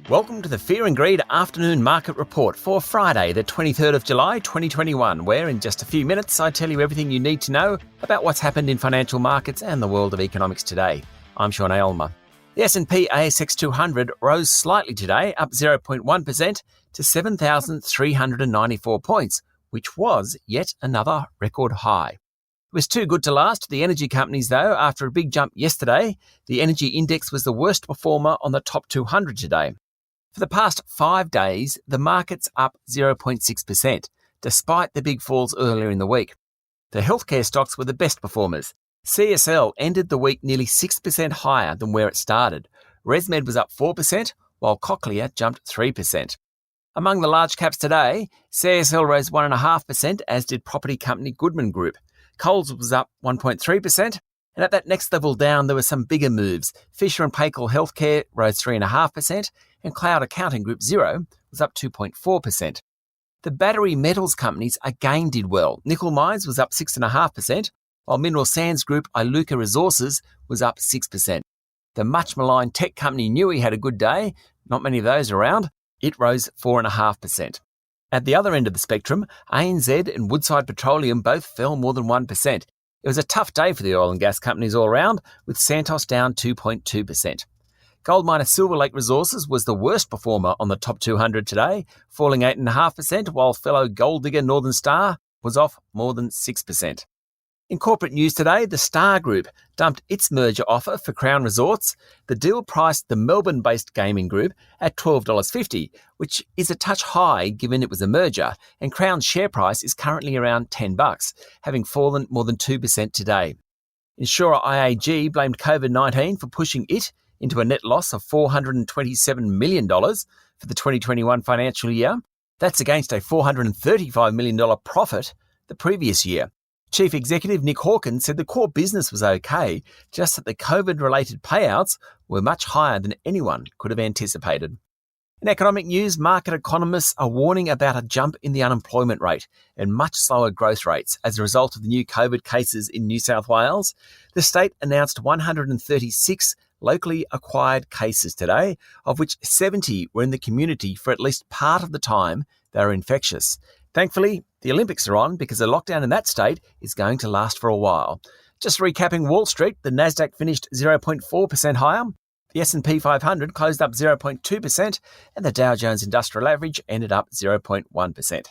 Welcome to the Fear and Greed Afternoon Market Report for Friday, the 23rd of July, 2021, where in just a few minutes I tell you everything you need to know about what's happened in financial markets and the world of economics today. I'm Sean Aylmer. The S&P ASX 200 rose slightly today, up 0.1% to 7,394 points, which was yet another record high. It was too good to last. The energy companies, though, after a big jump yesterday, the energy index was the worst performer on the top 200 today. For the past 5 days, the market's up 0.6%, despite the big falls earlier in the week. The healthcare stocks were the best performers. CSL ended the week nearly 6% higher than where it started. ResMed was up 4%, while Cochlear jumped 3%. Among the large caps today, CSL rose 1.5%, as did property company Goodman Group. Coles was up 1.3%, and at that next level down, there were some bigger moves. Fisher & Paykel Healthcare rose 3.5%, and Cloud Accounting Group Xero was up 2.4%. The battery metals companies again did well. Nickel Mines was up 6.5%, while Mineral Sands Group Iluka Resources was up 6%. The much-maligned tech company Newey had a good day, not many of those around. It rose 4.5%. At the other end of the spectrum, ANZ and Woodside Petroleum both fell more than 1%. It was a tough day for the oil and gas companies all around, with Santos down 2.2%. Gold miner Silver Lake Resources was the worst performer on the top 200 today, falling 8.5%, while fellow gold digger Northern Star was off more than 6%. In corporate news today, the Star Group dumped its merger offer for Crown Resorts. The deal priced the Melbourne-based gaming group at $12.50, which is a touch high given it was a merger, and Crown's share price is currently around $10, having fallen more than 2% today. Insurer IAG blamed COVID-19 for pushing it into a net loss of $427 million for the 2021 financial year. That's against a $435 million profit the previous year. Chief Executive Nick Hawkins said the core business was okay, just that the COVID-related payouts were much higher than anyone could have anticipated. In economic news, market economists are warning about a jump in the unemployment rate and much slower growth rates as a result of the new COVID cases in New South Wales. The state announced 136 locally acquired cases today, of which 70 were in the community for at least part of the time they were infectious. Thankfully, the Olympics are on because the lockdown in that state is going to last for a while. Just recapping Wall Street, the Nasdaq finished 0.4% higher, the S&P 500 closed up 0.2%, and the Dow Jones Industrial Average ended up 0.1%.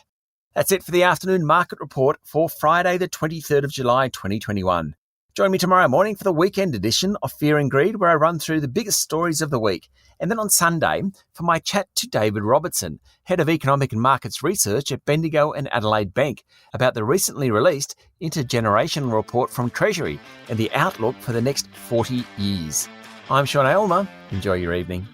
That's it for the afternoon market report for Friday, the 23rd of July, 2021. Join me tomorrow morning for the weekend edition of Fear and Greed, where I run through the biggest stories of the week. And then on Sunday, for my chat to David Robertson, Head of Economic and Markets Research at Bendigo and Adelaide Bank, about the recently released Intergenerational Report from Treasury and the outlook for the next 40 years. I'm Sean Aylmer. Enjoy your evening.